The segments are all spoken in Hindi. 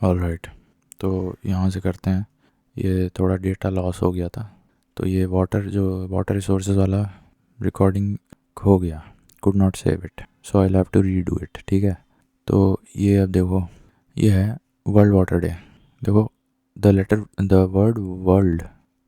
ऑलराइट, तो यहाँ से करते हैं। ये थोड़ा डेटा लॉस हो गया था, तो ये वाटर रिसोर्सेज वाला रिकॉर्डिंग खो गया, could not save it, so I have to redo it. ठीक है, तो ये अब देखो, ये है वर्ल्ड वाटर डे। देखो, द वर्ड वर्ल्ड,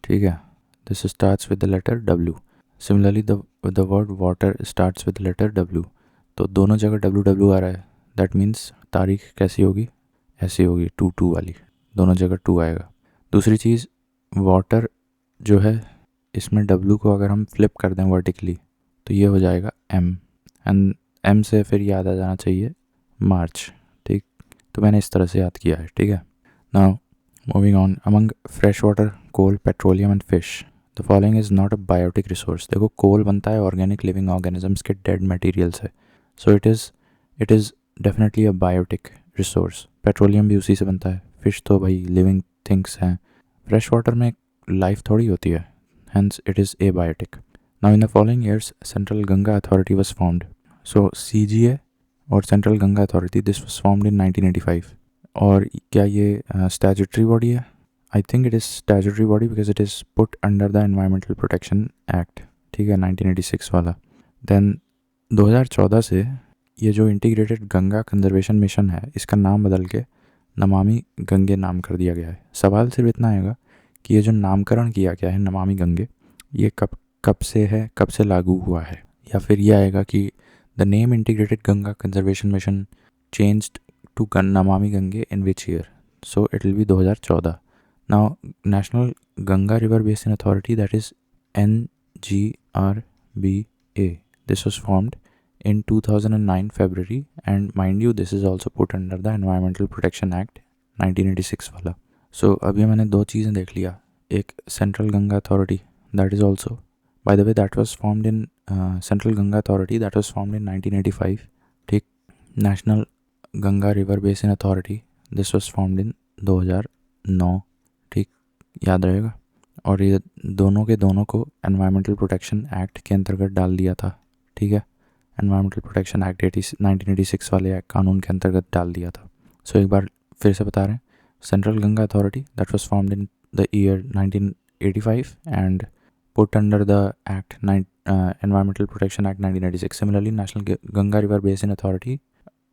ठीक है, this starts with the letter W. Similarly the word water starts with letter W. तो दोनों जगह डब्ल्यू डब्ल्यू आ रहा है, दैट मीन्स तारीख कैसी होगी, ऐसी होगी, 2 वाली, दोनों जगह 2 आएगा। दूसरी चीज़, वाटर जो है, इसमें डब्ल्यू को अगर हम फ्लिप कर दें वर्टिकली तो ये हो जाएगा एम, एंड एम से फिर याद आ जाना चाहिए मार्च। ठीक, तो मैंने इस तरह से याद किया है। ठीक है, now moving on, among fresh water, coal, petroleum and fish, the following is not a biotic resource. देखो, कोल बनता है ऑर्गेनिक लिविंग ऑर्गेनिजम्स के डेड मटेरियल से, so it is definitely a biotic resource. Petroleum भी उसी से बनता है, फिश तो भाई लिविंग थिंग्स हैं, फ्रेश वाटर में लाइफ थोड़ी होती है, hence it is abiotic. Now in the following years, Central Ganga Authority was formed. So CGA और Central Ganga Authority, this was formed in 1985. और क्या ये statutory body है? I think it is statutory body because it is put under the Environmental Protection Act. ठीक है, 1986 वाला। Then 2014 से ये जो इंटीग्रेटेड गंगा कंजर्वेशन मिशन है, इसका नाम बदल के नमामि गंगे नाम कर दिया गया है। सवाल सिर्फ इतना आएगा कि ये जो नामकरण किया गया है नमामि गंगे, ये कब से है, कब से लागू हुआ है, या फिर ये आएगा कि the name integrated Ganga conservation mission changed to Namami Gange in which year, so it will be 2014। Now national Ganga river basin authority, that is NGRBA, this was formed in 2009 February, and mind you this is also put under the Environmental Protection Act 1986 वाला। सो अभी मैंने 2 चीज़ें देख लिया, एक central Ganga authority, that is also, bye the way that was formed in central Ganga authority that was formed in 1985। ठीक, national Ganga river basin authority, this was formed in 2009। ठीक, याद रहेगा। और ये दोनों के दोनों को एनवायरमेंटल प्रोटेक्शन एक्ट के अंतर्गत डाल दिया था। ठीक है, एनवायरमेंटल प्रोटेक्शन एक्ट 1986 वाले कानून के अंतर्गत डाल दिया था। सो एक बार फिर से बता रहे हैं, Central Ganga Authority that was formed in the year 1985 and put under the Environmental Protection Act 1986. Similarly, National Ganga River Basin Authority,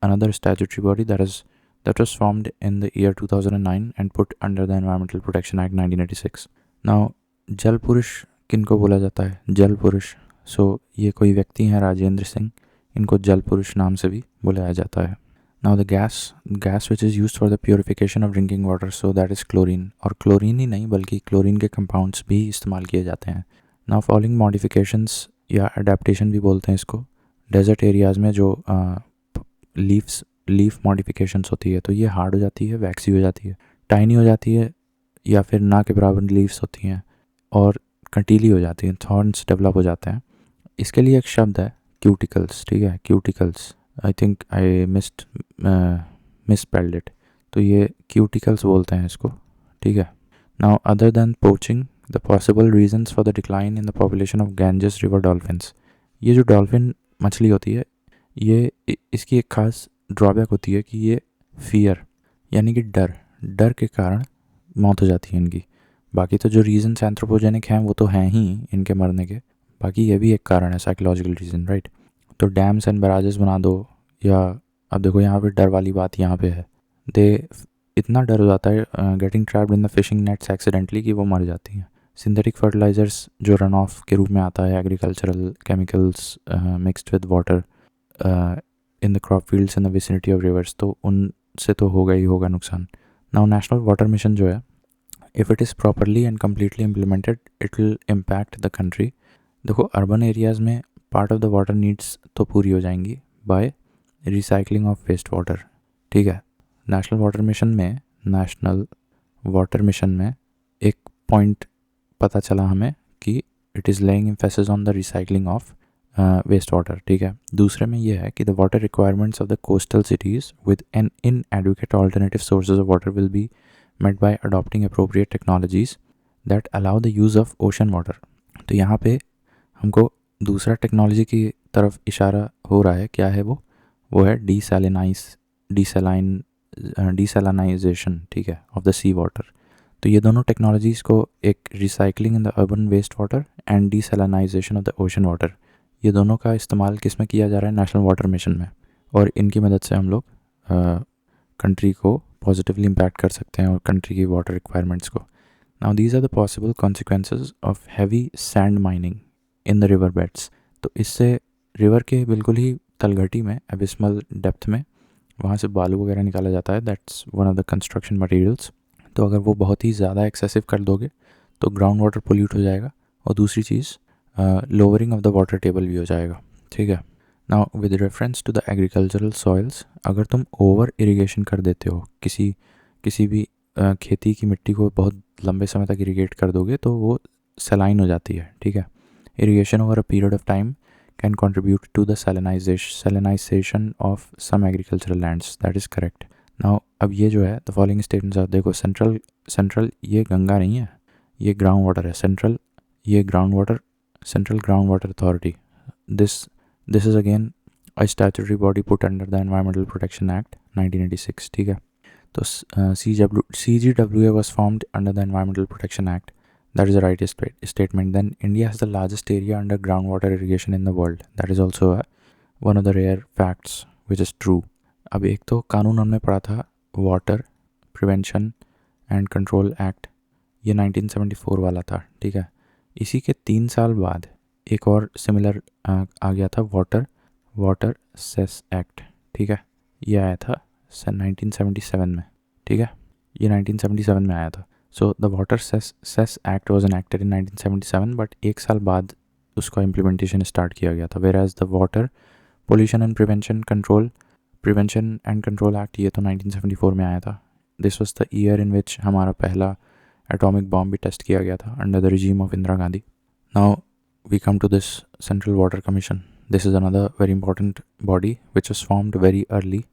another statutory body that was formed in the year 2009 and put under the Environmental Protection Act 1986. Now, जल पुरुष किनको बोला जाता है? जल पुरुष, सो ये कोई व्यक्ति हैं राजेंद्र सिंह, इनको जल पुरुष नाम से भी बुलाया जाता है। Now the gas which is used for the purification of drinking water, so that is chlorine, और क्लोरीन ही नहीं बल्कि क्लोरीन के कंपाउंड्स भी इस्तेमाल किए जाते हैं। Now following modifications या adaptation भी बोलते हैं इसको, डेजर्ट एरियाज़ में जो लीफ मॉडिफिकेशंस होती है, तो ये हार्ड हो जाती है, वैक्सी हो जाती है, टाइनी हो जाती है, या फिर ना के बराबर लीव्स होती हैं और कंटीली हो जाती हैं, थॉर्न्स डेवलप हो जाते हैं। इसके लिए एक शब्द है क्यूटिकल्स। ठीक है, cuticles, I think I misspelled it, तो ये क्यूटिकल्स बोलते हैं इसको। ठीक है, now other than poaching, the possible reasons for the decline in the population of Ganges river dolphins. ये जो डॉल्फिन मछली होती है, ये इसकी एक खास ड्रॉबैक होती है कि ये फियर यानी कि डर के कारण मौत हो जाती है इनकी। बाकी तो जो रीजंस एंथ्रोपोजेनिक हैं वो तो हैं ही इनके मरने के, बाकी ये भी एक कारण है, साइकोलॉजिकल रीज़न, राइट। तो डैम्स एंड बैराजेस बना दो, या अब देखो यहाँ पे डर वाली बात यहाँ पे है, इतना डर हो जाता है getting trapped in the fishing nets accidentally कि वो मर जाती हैं। सिंथेटिक फर्टिलाइजर्स जो रन ऑफ के रूप में आता है, agricultural chemicals mixed with water in the crop fields in the vicinity of reverse, तो उनसे तो होगा ही होगा नुकसान। नाउ नेशनल वाटर मिशन जो है, if it is properly and completely implemented it will impact the country. देखो, अर्बन एरियाज़ में part of the water needs तो पूरी हो जाएंगी by recycling of waste water. ठीक है, नेशनल वाटर मिशन में एक पॉइंट पता चला हमें कि it is laying emphasis on the recycling of waste water. ठीक है, दूसरे में ये है कि the water requirements of the coastal cities with an inadequate alternative sources of water will be met by adopting appropriate technologies that allow the use of ocean water. तो यहाँ पे हमको दूसरा टेक्नोलॉजी की तरफ इशारा हो रहा है। क्या है वो है डीसैलाइन डिसैलिनाइजेशन, ठीक है, ऑफ द सी वाटर। तो ये दोनों टेक्नोलॉजीज़ को, एक recycling in the urban waste water and desalination of the ocean water, ये दोनों का इस्तेमाल किस में किया जा रहा है? नेशनल वाटर मिशन में। और इनकी मदद से हम लोग कंट्री को पॉजिटिवली इम्पैक्ट कर सकते हैं और कंट्री की वाटर रिक्वायरमेंट्स को। Now these are the possible consequences of heavy sand mining in the river beds. तो इससे रिवर के बिल्कुल ही तलघटी में, एबिस्मल डेप्थ में, वहाँ से बालू वगैरह निकाला जाता है। That's one of the construction materials. तो अगर वो बहुत ही ज़्यादा एक्सेसिव कर दोगे तो ग्राउंड वाटर पोल्यूट हो जाएगा, और दूसरी चीज़ lowering of the water table भी हो जाएगा, ठीक है। Now with reference to the agricultural soils, अगर तुम ओवर इरिगेशन कर देते हो, किसी भी खेती की मिट्टी को बहुत लंबे समय तक इरिगेट कर दोगे तो वो सलाइन हो जाती है, ठीक है। Irrigation over a period of time can contribute to the salinization of some agricultural lands. That is correct. Now अब ये जो है the following statements are, देखो सेंट्रल ये गंगा नहीं है, ये ग्राउंड वाटर है। ये central ground water authority, this is again a statutory body put under the environmental protection act 1986, ठीक है। तो CGWA was formed under the Environmental Protection Act. That is the right statement. Then India has the largest area under groundwater irrigation in the world. That is also one of the rare facts which is true. अब एक तो कानून हमने पढ़ा था water prevention and control act, ये 1974 वाला था, ठीक है। इसी के 3 साल बाद एक और सिमिलर आ गया था वाटर सेस एक्ट, ठीक है। ये आया था 1977 में, ठीक है, ये 1977 में आया था। So the water cess act was enacted in 1977, but एक साल बाद उसका इम्प्लीमेंटेशन स्टार्ट किया गया था। Whereas the water pollution and prevention and control act, ये तो 1974 में आया था। This was the year in which हमारा पहला एटॉमिक बॉम्ब भी टेस्ट किया गया था under the regime of Indira Gandhi. Now we come to this central water commission. This is another very important body which was formed very early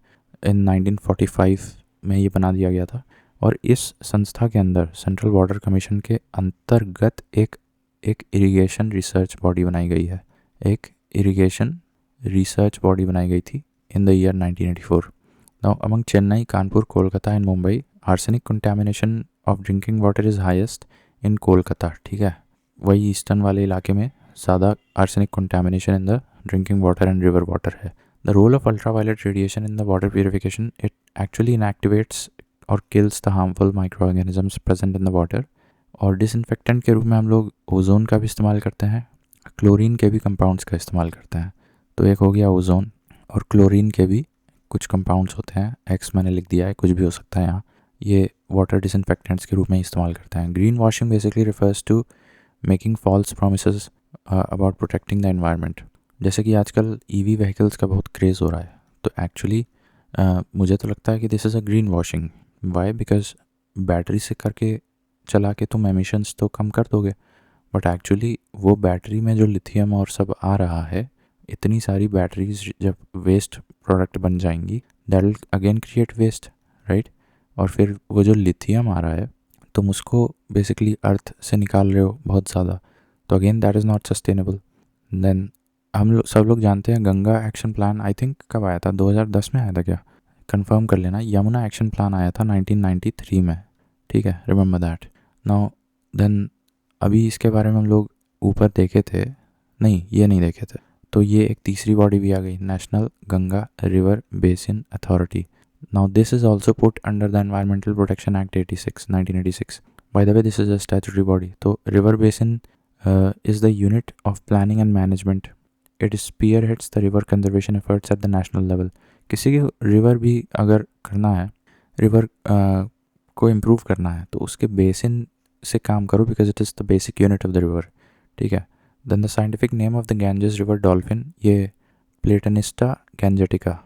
in 1945 में ये बना दिया गया था। और इस संस्था के अंदर सेंट्रल वाटर कमीशन के अंतर्गत एक इरिगेशन रिसर्च बॉडी बनाई गई है, एक इरिगेशन रिसर्च बॉडी बनाई गई थी in the year 1984। Now among Chennai, Kanpur, Kolkata and Mumbai, arsenic contamination of drinking water is highest in Kolkata, ठीक है। वही ईस्टर्न वाले इलाके में ज़्यादा arsenic contamination in the drinking water and river water है। The role of ultraviolet radiation in the water purification, it actually inactivates और kills the harmful microorganisms present in the water. और डिसइंफेक्टेंट के रूप में हम लोग ओजोन का भी इस्तेमाल करते हैं, क्लोरीन के भी कंपाउंड्स का इस्तेमाल करते हैं। तो एक हो गया ओजोन, और क्लोरीन के भी कुछ कंपाउंड्स होते हैं, एक्स मैंने लिख दिया है, कुछ भी हो सकता है यहाँ। ये वाटर डिसइंफेक्टेंट्स के रूप में इस्तेमाल करते हैं। Green washing basically refers to making false promises about protecting the environment. जैसे कि आजकल EV व्हीकल्स का बहुत क्रेज़ हो रहा है, तो एक्चुअली मुझे तो लगता है कि this is a green washing. Why? Because battery से करके चला के तुम एमिशंस तो कम कर दोगे, बट एक्चुअली वो बैटरी में जो लिथियम और सब आ रहा है, इतनी सारी बैटरीज जब वेस्ट प्रोडक्ट बन जाएंगी, that will again create waste, right. और फिर वो जो लिथियम आ रहा है तुम उसको बेसिकली अर्थ से निकाल रहे हो बहुत ज़्यादा, तो again that is not sustainable. Then हम सब लोग जानते हैं Ganga action plan I think कब आया था, 2010 में आया था क्या, कंफर्म कर लेना। यमुना एक्शन प्लान आया था 1993 में, ठीक है, रिमेंबर दैट। नाउ देन अभी इसके बारे में हम लोग ऊपर देखे थे, नहीं ये नहीं देखे थे, तो ये एक तीसरी बॉडी भी आ गई, national Ganga river basin authority. Now this is also put under the environmental protection act 1986। By the way this is a statutory body. तो river basin is the unit of planning and management. It spearheads the river conservation efforts at the national level. किसी की रिवर भी अगर करना है, रिवर को इम्प्रूव करना है, तो उसके बेसिन से काम करो, because it is the basic unit of the river, ठीक है। Then the scientific name of the Ganges river dolphin, ये प्लेटनिस्टा गैंजेटिका।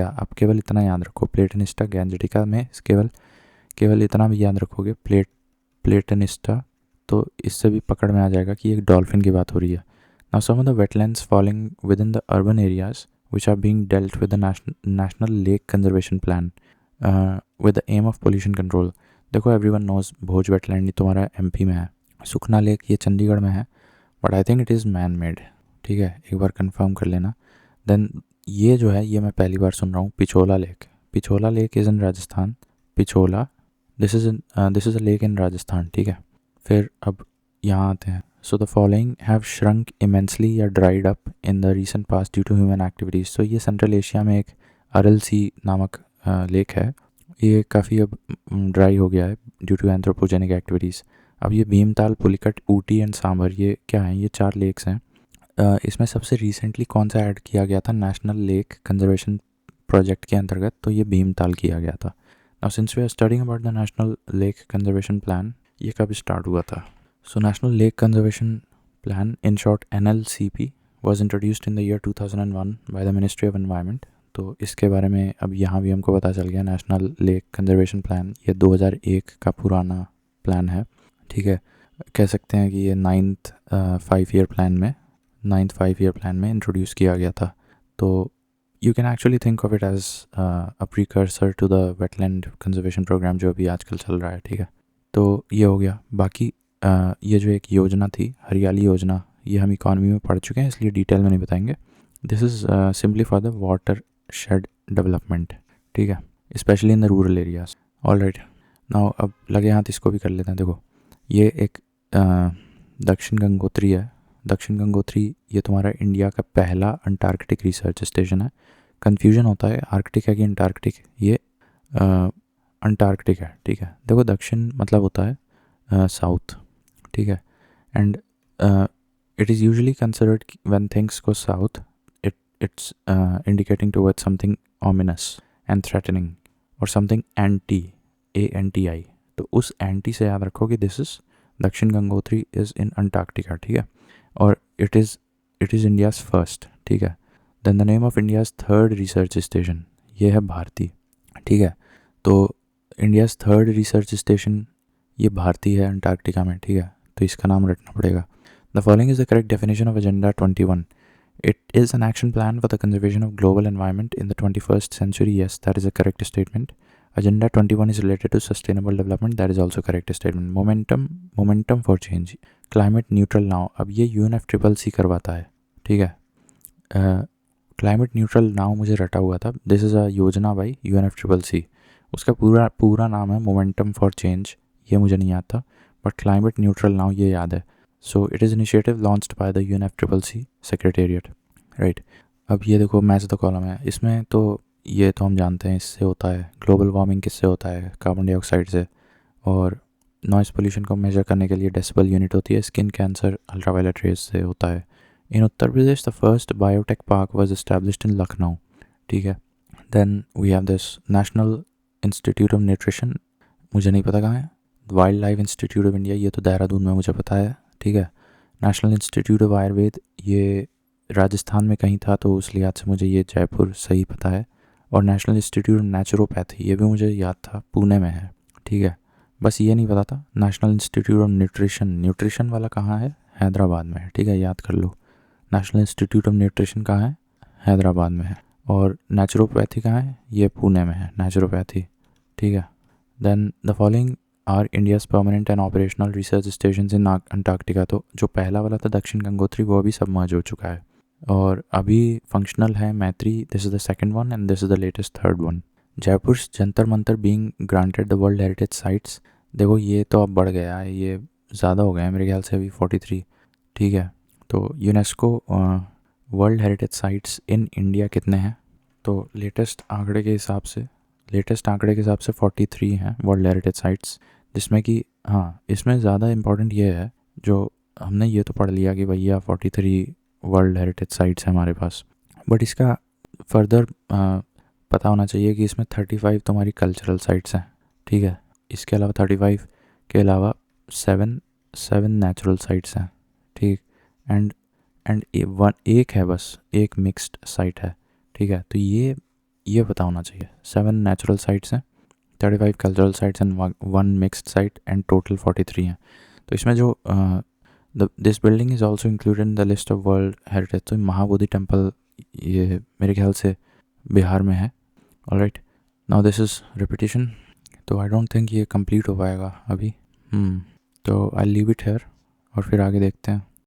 आप केवल इतना याद रखो, प्लेटनिस्टा गैंजेटिका में केवल इतना भी याद रखोगे, प्लेटनिस्टा, तो इससे भी पकड़ में आ जाएगा कि एक डॉल्फिन की बात हो रही है। Now some of the wetlands falling within the urban areas which are being dealt with the national lake conservation plan with the aim of pollution control. देखो everyone knows भोज वेटलैंड तुम्हारा MP में है, सुखना लेक ये चंडीगढ़ में है, but I think it is man made, ठीक है, एक बार कंफर्म कर लेना। देन ये जो है, ये मैं पहली बार सुन रहा हूँ, Pichola Pichola lake is in Rajasthan, Pichola this is a lake in Rajasthan, ठीक है। फिर अब यहाँ आते हैं, so the following have shrunk immensely या dried up in the recent past due to human activities. तो ये सेंट्रल एशिया में एक अरल सी नामक लेक है, ये काफ़ी अब ड्राई हो गया है ड्यू टू एंथ्रोपोजेनिक एक्टिविटीज़। अब ये भीमताल, पुलिकट, ऊटी एंड सांभर, ये क्या हैं, ये 4 लेक्स हैं। इसमें सबसे रिसेंटली कौन सा ऐड किया गया था नेशनल लेक कंजर्वेशन प्रोजेक्ट के अंतर्गत, तो ये भीमताल किया गया था। Now since we are studying about the national lake conservation plan, ये कब स्टार्ट हुआ था? So national lake conservation plan, in short NLCP, was introduced in the year 2001 by the Ministry of Environment। तो इसके बारे में अब यहाँ भी हमको पता चल गया, नेशनल लेक कंजर्वेशन प्लान ये 2001 का पुराना प्लान है, ठीक है। कह सकते हैं कि ये 9th 5 ईयर प्लान में इंट्रोड्यूस किया गया था। तो you can actually think of it as a precursor to the wetland conservation programme जो अभी आजकल चल रहा है, ठीक है। तो ये हो गया। बाकी ये जो एक योजना थी, हरियाली योजना, ये हम इकॉनमी में पढ़ चुके हैं, इसलिए डिटेल में नहीं बताएंगे। This is simply for the water shade development, ठीक है, specially in the rural areas. Alright, now अब लगे हाथ इसको भी कर लेते हैं। देखो, ये एक दक्षिण गंगोत्री है। दक्षिण गंगोत्री ये तुम्हारा इंडिया का पहला अंटार्कटिक रिसर्च स्टेशन है। कन्फ्यूजन होता है आर्कटिक है कि अंटार्कटिक, ये अंटार्कटिक है, ठीक है। देखो, दक्षिण मतलब होता है साउथ, ठीक है, and it is usually considered when things go south, it's indicating towards something ominous and threatening or something anti तो उस एंटी से याद रखो कि दिस इज दक्षिण गंगोत्री इज इन अंटार्कटिका, ठीक है। और इट इज़ इंडियाज़ फर्स्ट, ठीक है। Then the name of India's third research station, ये है भारती, ठीक है। तो इंडियाज़ थर्ड रिसर्च स्टेशन ये भारती है अंटार्कटिका में, ठीक है, तो इसका नाम रखना पड़ेगा। The following is the correct definition of Agenda 21. It is an action plan for the conservation of global environment in the 21st century. Yes, that is a correct statement. Agenda 21 is related to sustainable development. That is also correct statement. Momentum for change. Climate neutral now. अब ये UNFCCC करवाता है, ठीक है। Climate neutral now मुझे रटा हुआ था। This is a योजना by UNFCCC. उसका पूरा नाम है Momentum for Change। ये मुझे नहीं याद था, बट Climate neutral now ये याद है। So it is initiative launched by the UNFCCC Secretariat, right? अब ये देखो, मैच द कॉलम है, इसमें तो ये तो हम जानते हैं इससे होता है ग्लोबल वार्मिंग, किससे होता है, कार्बन डाइऑक्साइड से। और नॉइज़ पोल्यूशन को मेजर करने के लिए डेसिबल यूनिट होती है, स्किन कैंसर अल्ट्रावायलेट रेज से होता है। In Uttar Pradesh the first biotech park was established in Lucknow, ठीक है। Then we have this national institute of nutrition, मुझे नहीं पता कहाँ है। Wildlife institute of India, ये तो देहरादून में मुझे पता है, ठीक है। नेशनल इंस्टीट्यूट ऑफ आयुर्वेद ये राजस्थान में कहीं था, तो उस लिहाज से मुझे ये जयपुर सही पता है। और नेशनल इंस्टीट्यूट ऑफ नेचुरोपैथी ये भी मुझे याद था, पुणे में है, ठीक है। बस ये नहीं पता था नेशनल इंस्टीट्यूट ऑफ न्यूट्रिशन वाला कहाँ है, हैदराबाद में है, ठीक है, याद कर लो। नेशनल इंस्टीट्यूट ऑफ न्यूट्रिशन कहाँ है, हैदराबाद में है। और नेचुरोपैथी कहाँ है, ये पुणे में है, नेचुरोपैथी, ठीक है। Then the following are India's permanent and operational research station in Antarctica. तो जो पहला वाला था दक्षिण गंगोत्री, वो अभी सबमर्ज हो चुका है और अभी फंक्शनल है मैत्री, this is the second one and this is the latest third one. Jaipur Jantar Mantar being granted the world heritage sites, देखो ये तो अब बढ़ गया है, ये ज़्यादा हो गया है मेरे ख्याल से, अभी 43, ठीक है। तो UNESCO world heritage sites in India कितने हैं, तो लेटेस्ट आंकड़े के हिसाब से 43 हैं वर्ल्ड हेरिटेज साइट्स, जिसमें कि हाँ, इसमें ज़्यादा इम्पॉर्टेंट ये है, जो हमने ये तो पढ़ लिया कि भैया 43 वर्ल्ड हेरिटेज साइट्स हैं हमारे पास, बट इसका फर्दर पता होना चाहिए कि इसमें 35 तुम्हारी कल्चरल साइट्स हैं, ठीक है। इसके अलावा 35 के अलावा 7 नेचुरल साइट्स हैं, ठीक। एंड एक है, बस एक मिक्स्ड साइट है, ठीक है। तो ये पता होना चाहिए, 7 नेचुरल साइट्स हैं, 35 cultural sites and 1 mixed site and total 43 हैं। तो इसमें जो this building is also included in the list of world heritage. तो महाबोधि टेम्पल ये मेरे ख्याल से बिहार में है। Alright, now this is repetition, तो आई डोंट थिंक ये कंप्लीट हो पाएगा अभी। तो आई लीव इट हेयर और फिर आगे देखते हैं।